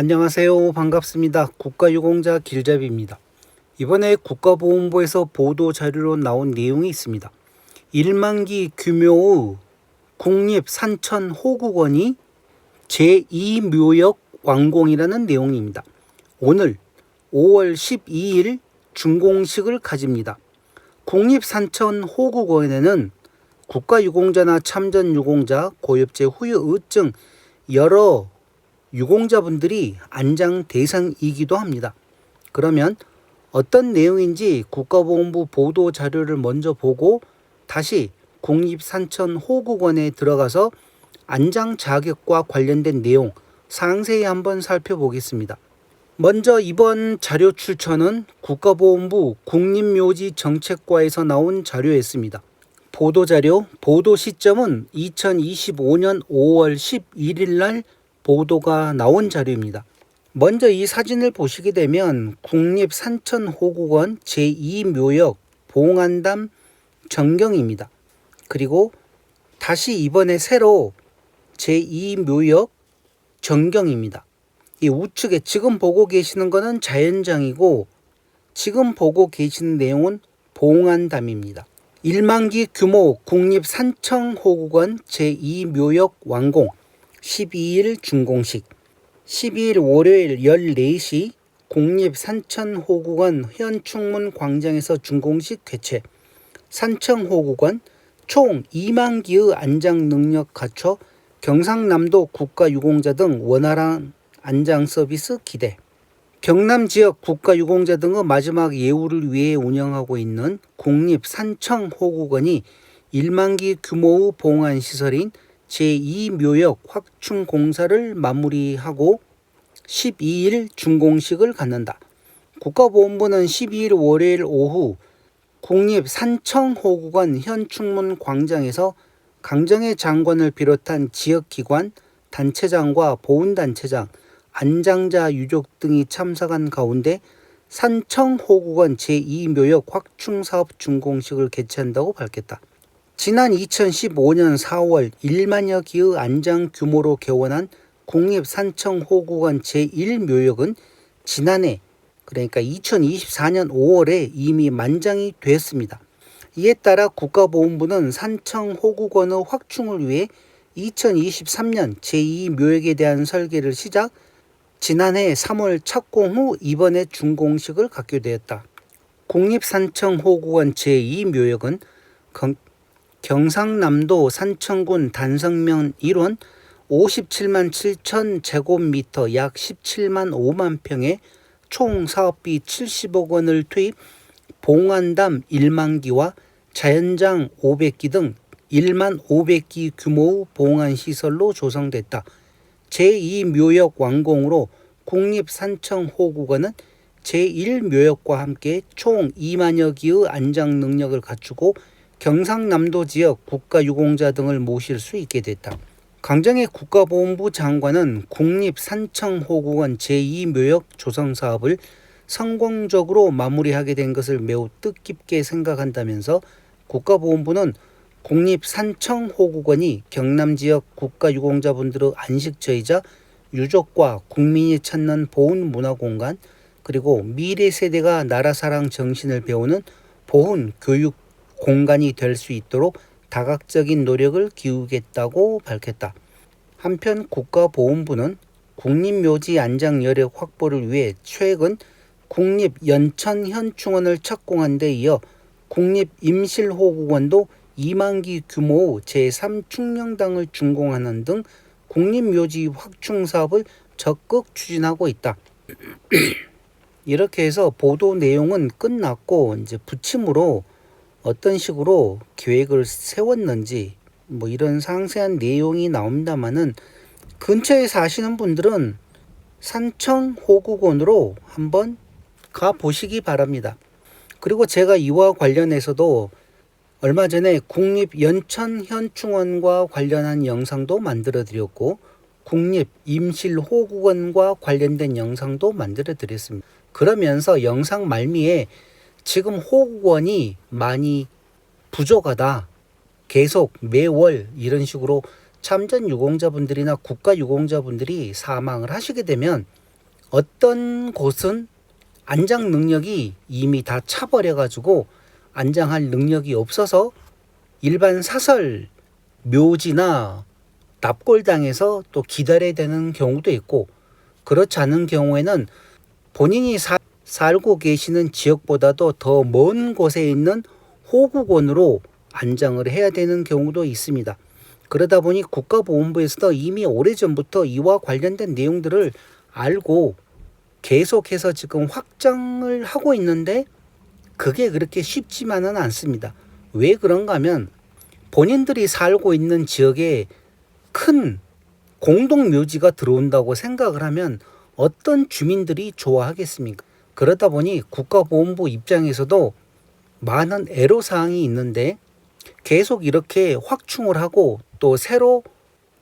안녕하세요. 반갑습니다. 국가유공자 길잡이입니다. 이번에 국가보훈부에서 보도 자료로 나온 내용이 있습니다. 1만기 규모의 국립산천호국원이 제2묘역 완공이라는 내용입니다. 오늘 5월 12일 준공식을 가집니다. 국립산천호국원에는 국가유공자나 참전유공자, 고엽제 후유증 여러 유공자분들이 안장 대상이기도 합니다. 그러면 어떤 내용인지 국가보훈부 보도 자료를 먼저 보고 다시 국립산천호국원에 들어가서 안장 자격과 관련된 내용 상세히 한번 살펴보겠습니다. 먼저 이번 자료 출처는 국가보훈부 국립묘지정책과에서 나온 자료였습니다. 보도자료, 보도 시점은 2025년 5월 11일 날 보도가 나온 자료입니다. 먼저 이 사진을 보시게 되면 국립산천호국원 제2묘역 봉안담 전경입니다. 그리고 다시 이번에 새로 제2묘역 전경입니다. 이 우측에 지금 보고 계시는 것은 자연장이고 지금 보고 계시는 내용은 봉안담입니다. 1만기 규모 국립산천호국원 제2묘역 완공 12일 준공식 12일 월요일 14시 국립산천호국원 현충문 광장에서 준공식 개최. 산천호국원 총 2만 기의 안장 능력 갖춰 경상남도 국가유공자 등 원활한 안장 서비스 기대. 경남 지역 국가유공자 등의 마지막 예우를 위해 운영하고 있는 국립산천호국원이 1만기 규모의 봉안시설인 제2묘역 확충 공사를 마무리하고 12일 준공식을 갖는다. 국가보훈부는 12일 월요일 오후 국립산천호국원 현충문 광장에서 강정의 장관을 비롯한 지역기관, 단체장과 보훈단체장, 안장자 유족 등이 참석한 가운데 산청호국원 제2묘역 확충사업 준공식을 개최한다고 밝혔다. 지난 2015년 4월 1만여 기의 안장 규모로 개원한 국립산천호국원 제1묘역은 지난해 그러니까 2024년 5월에 이미 만장이 됐습니다. 이에 따라 국가보훈부는 산청호국원의 확충을 위해 2023년 제2묘역에 대한 설계를 시작, 지난해 3월 착공 후 이번에 준공식을 갖게 되었다. 국립산청호국원 제2묘역은 경상남도 산청군 단성면 일원 57만 7천 제곱미터 약 17만 5만 평에 총 사업비 70억 원을 투입 봉안담 1만 기와 자연장 500기 등 1만 500기 규모의 봉안시설로 조성됐다. 제2묘역 완공으로 국립산청호국원은 제1묘역과 함께 총 2만여 기의 안장 능력을 갖추고 경상남도 지역 국가유공자 등을 모실 수 있게 됐다. 강정의 국가보훈부 장관은 국립산청호국원 제2묘역 조성 사업을 성공적으로 마무리하게 된 것을 매우 뜻깊게 생각한다면서 국가보훈부는 국립산청호국원이 경남지역 국가유공자분들의 안식처이자 유족과 국민이 찾는 보훈 문화공간 그리고 미래 세대가 나라사랑 정신을 배우는 보훈 교육 공간이 될 수 있도록 다각적인 노력을 기울이겠다고 밝혔다. 한편 국가보훈부는 국립묘지 안장 여력 확보를 위해 최근 국립연천현충원을 착공한 데 이어 국립임실호국원도 2만기 규모의 제3충령당을 준공하는 등 국립묘지 확충 사업을 적극 추진하고 있다. 이렇게 해서 보도 내용은 끝났고 이제 부침으로 어떤 식으로 계획을 세웠는지 이런 상세한 내용이 나옵니다만은 근처에 사시는 분들은 산청호국원으로 한번 가보시기 바랍니다. 그리고 제가 이와 관련해서도 얼마 전에 국립연천현충원과 관련한 영상도 만들어 드렸고 국립임실호국원과 관련된 영상도 만들어 드렸습니다. 그러면서 영상 말미에 지금 호국원이 많이 부족하다. 계속 매월 이런 식으로 참전 유공자분들이나 국가 유공자분들이 사망을 하시게 되면 어떤 곳은 안장 능력이 이미 다 차버려가지고 안장할 능력이 없어서 일반 사설 묘지나 납골당해서 또 기다려야 되는 경우도 있고, 그렇지 않은 경우에는 본인이 살고 계시는 지역보다도 더 먼 곳에 있는 호국원으로 안장을 해야 되는 경우도 있습니다. 그러다 보니 국가보훈부에서도 이미 오래전부터 이와 관련된 내용들을 알고 계속해서 지금 확장을 하고 있는데, 그게 그렇게 쉽지만은 않습니다. 왜 그런가 하면 본인들이 살고 있는 지역에 큰 공동묘지가 들어온다고 생각을 하면 어떤 주민들이 좋아하겠습니까? 그러다 보니 국가보훈부 입장에서도 많은 애로사항이 있는데, 계속 이렇게 확충을 하고 또 새로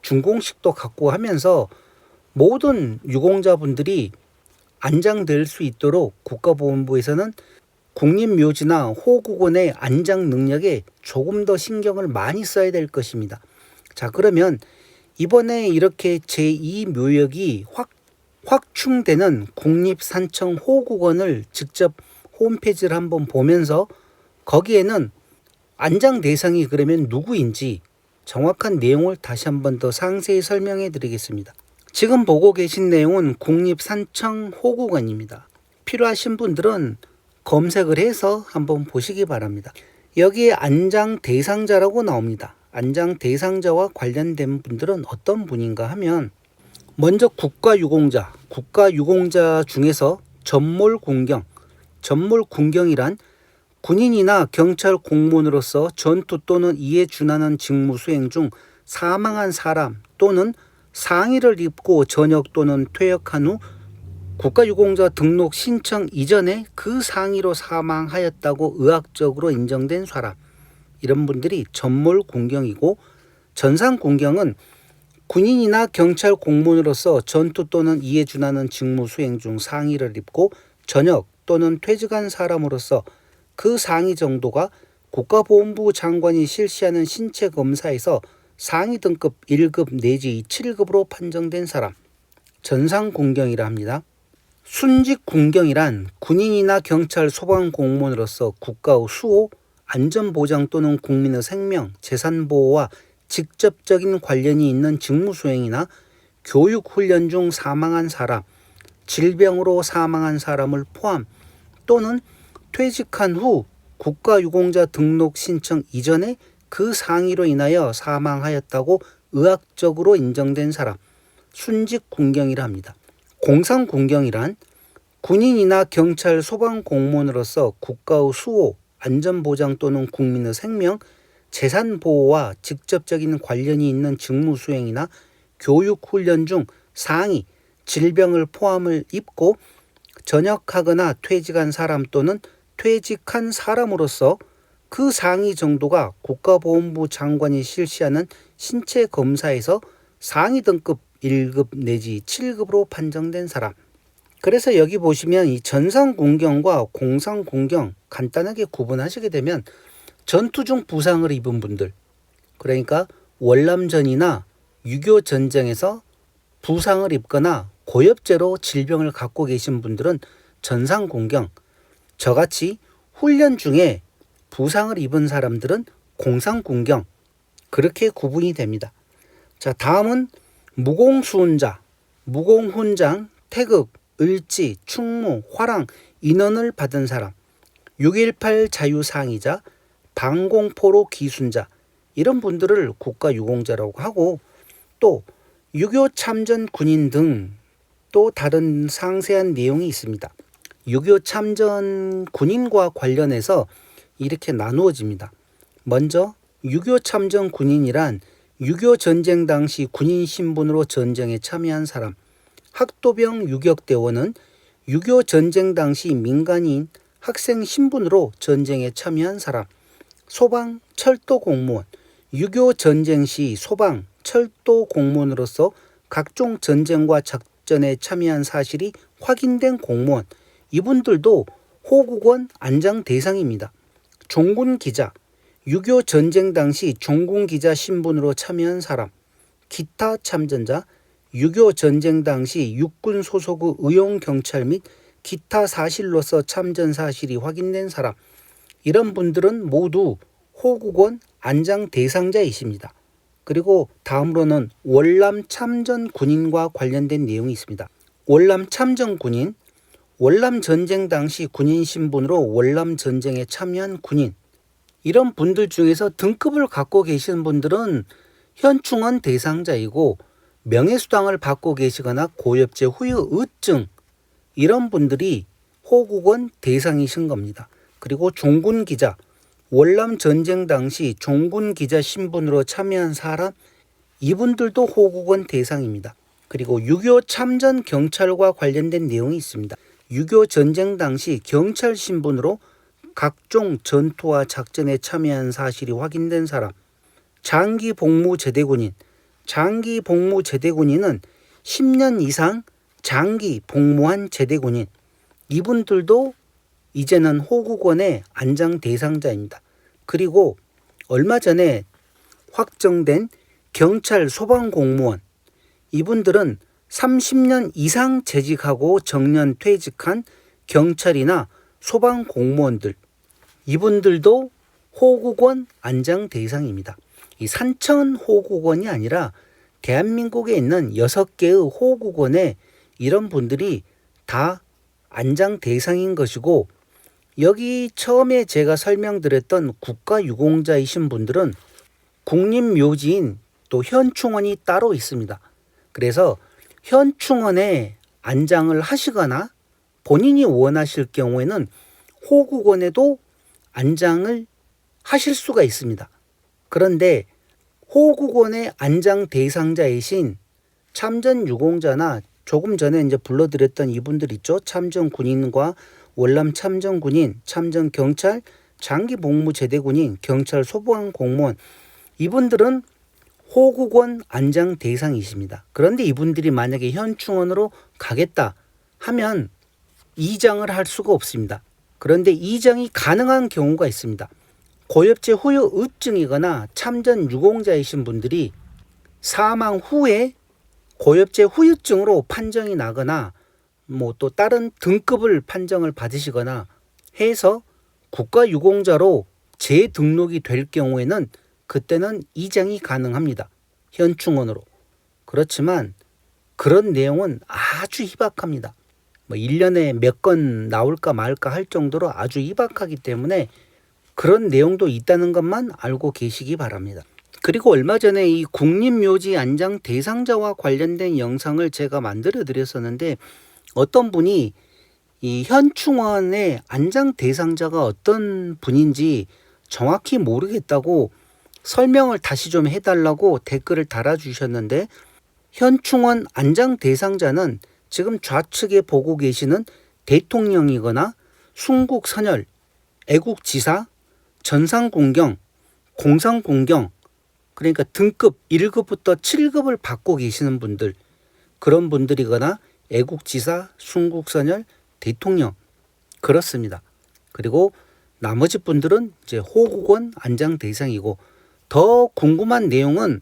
준공식도 갖고 하면서 모든 유공자분들이 안장될 수 있도록 국가보훈부에서는 국립묘지나 호국원의 안장 능력에 조금 더 신경을 많이 써야 될 것입니다. 자, 그러면 이번에 이렇게 제2묘역이 확충되는 국립산청 호국원을 직접 홈페이지를 한번 보면서 거기에는 안장 대상이 그러면 누구인지 정확한 내용을 다시 한번 더 상세히 설명해 드리겠습니다. 지금 보고 계신 내용은 국립산청 호국원입니다. 필요하신 분들은 검색을 해서 한번 보시기 바랍니다. 여기에 안장 대상자라고 나옵니다. 안장 대상자와 관련된 분들은 어떤 분인가 하면, 먼저 국가유공자 중에서 전몰군경이란 군인이나 경찰 공무원으로서 전투 또는 이에 준하는 직무 수행 중 사망한 사람 또는 상의를 입고 전역 또는 퇴역한 후 국가유공자 등록 신청 이전에 그 상의로 사망하였다고 의학적으로 인정된 사람, 이런 분들이 전몰군경이고, 전상군경은 군인이나 경찰 공무원으로서 전투 또는 이에 준하는 직무 수행 중 상의를 입고 전역 또는 퇴직한 사람으로서 그 상의 정도가 국가보훈부 장관이 실시하는 신체 검사에서 상위 등급 1급 내지 7급으로 판정된 사람, 전상군경이라 합니다. 순직군경이란 군인이나 경찰 소방공무원으로서 국가의 수호, 안전보장 또는 국민의 생명, 재산보호와 직접적인 관련이 있는 직무수행이나 교육훈련 중 사망한 사람, 질병으로 사망한 사람을 포함 또는 퇴직한 후 국가유공자 등록 신청 이전에 그 상의로 인하여 사망하였다고 의학적으로 인정된 사람, 순직군경이라 합니다. 공상군경이란 군인이나 경찰 소방공무원으로서 국가의 수호, 안전보장 또는 국민의 생명, 재산 보호와 직접적인 관련이 있는 직무 수행이나 교육 훈련 중 상위, 질병을 포함을 입고 전역하거나 퇴직한 사람 또는 퇴직한 사람으로서 그 상위 정도가 국가보훈부 장관이 실시하는 신체 검사에서 상위 등급 1급 내지 7급으로 판정된 사람. 그래서 여기 보시면 이 전상군경과 공상군경 간단하게 구분하시게 되면, 전투 중 부상을 입은 분들, 그러니까 월남전이나 6.25 전쟁에서 부상을 입거나 고엽제로 질병을 갖고 계신 분들은 전상군경, 저같이 훈련 중에 부상을 입은 사람들은 공상군경, 그렇게 구분이 됩니다. 자, 다음은 무공수훈자, 무공훈장, 태극, 을지, 충무, 화랑, 인원을 받은 사람, 6.18 자유상의자, 방공포로 기순자, 이런 분들을 국가유공자라고 하고, 또 6.25 참전 군인 등 또 다른 상세한 내용이 있습니다. 6.25 참전 군인과 관련해서 이렇게 나누어집니다. 먼저 6.25 참전 군인이란 6.25 전쟁 당시 군인 신분으로 전쟁에 참여한 사람, 학도병 유격대원은 6.25 전쟁 당시 민간인 학생 신분으로 전쟁에 참여한 사람, 소방, 철도 공무원, 6.25 전쟁 시 소방, 철도 공무원으로서 각종 전쟁과 작전에 참여한 사실이 확인된 공무원, 이분들도 호국원 안장 대상입니다. 종군 기자, 6.25 전쟁 당시 종군 기자 신분으로 참여한 사람, 기타 참전자, 6.25 전쟁 당시 육군 소속의 의용 경찰 및 기타 사실로서 참전 사실이 확인된 사람, 이런 분들은 모두 호국원 안장 대상자이십니다. 그리고 다음으로는 월남 참전 군인과 관련된 내용이 있습니다. 월남 참전 군인, 월남 전쟁 당시 군인 신분으로 월남 전쟁에 참여한 군인, 이런 분들 중에서 등급을 갖고 계신 분들은 현충원 대상자이고 명예수당을 받고 계시거나 고엽제 후유 의증, 이런 분들이 호국원 대상이신 겁니다. 그리고 종군 기자, 월남 전쟁 당시 종군 기자 신분으로 참여한 사람, 이분들도 호국원 대상입니다. 그리고 6.25 참전 경찰과 관련된 내용이 있습니다. 6.25 전쟁 당시 경찰 신분으로 각종 전투와 작전에 참여한 사실이 확인된 사람, 장기 복무 제대군인, 장기 복무 제대군인은 10년 이상 장기 복무한 제대군인, 이분들도 이제는 호국원의 안장 대상자입니다. 그리고 얼마 전에 확정된 경찰 소방공무원, 이분들은 30년 이상 재직하고 정년 퇴직한 경찰이나 소방공무원들, 이분들도 호국원 안장 대상입니다. 이 산천 호국원이 아니라 대한민국에 있는 6개의 호국원에 이런 분들이 다 안장 대상인 것이고, 여기 처음에 제가 설명드렸던 국가유공자이신 분들은 국립묘지인 또 현충원이 따로 있습니다. 그래서 현충원에 안장을 하시거나 본인이 원하실 경우에는 호국원에도 안장을 하실 수가 있습니다. 그런데 호국원의 안장 대상자이신 참전유공자나 조금 전에 이제 불러드렸던 이분들 있죠. 참전군인과 월남 참전군인, 참전경찰, 장기복무제대군인, 경찰 소방공무원, 이분들은 호국원 안장 대상이십니다. 그런데 이분들이 만약에 현충원으로 가겠다 하면 이장을 할 수가 없습니다. 그런데 이장이 가능한 경우가 있습니다. 고엽제 후유 의증이거나 참전 유공자이신 분들이 사망 후에 고엽제 후유증으로 판정이 나거나 뭐 또 다른 등급을 판정을 받으시거나 해서 국가유공자로 재등록이 될 경우에는 그때는 이장이 가능합니다. 현충원으로. 그렇지만 그런 내용은 아주 희박합니다. 1년에 몇 건 나올까 말까 할 정도로 아주 희박하기 때문에 그런 내용도 있다는 것만 알고 계시기 바랍니다. 그리고 얼마 전에 이 국립묘지 안장 대상자와 관련된 영상을 제가 만들어 드렸었는데, 어떤 분이 이 현충원의 안장 대상자가 어떤 분인지 정확히 모르겠다고 설명을 다시 좀 해달라고 댓글을 달아주셨는데, 현충원 안장 대상자는 지금 좌측에 보고 계시는 대통령이거나 순국선열, 애국지사, 전상공경, 공상공경, 그러니까 등급 1급부터 7급을 받고 계시는 분들, 그런 분들이거나 애국지사, 순국선열, 대통령, 그렇습니다. 그리고 나머지 분들은 이제 호국원 안장 대상이고, 더 궁금한 내용은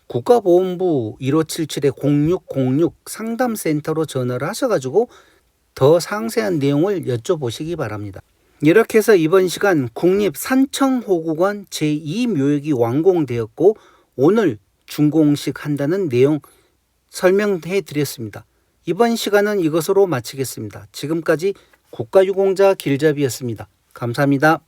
국가보훈부 1577-0606 상담센터로 전화를 하셔가지고 더 상세한 내용을 여쭤보시기 바랍니다. 이렇게 해서 이번 시간 국립산청호국원 제2묘역이 완공되었고 오늘 준공식 한다는 내용 설명해 드렸습니다. 이번 시간은 이것으로 마치겠습니다. 지금까지 국가유공자 길잡이였습니다. 감사합니다.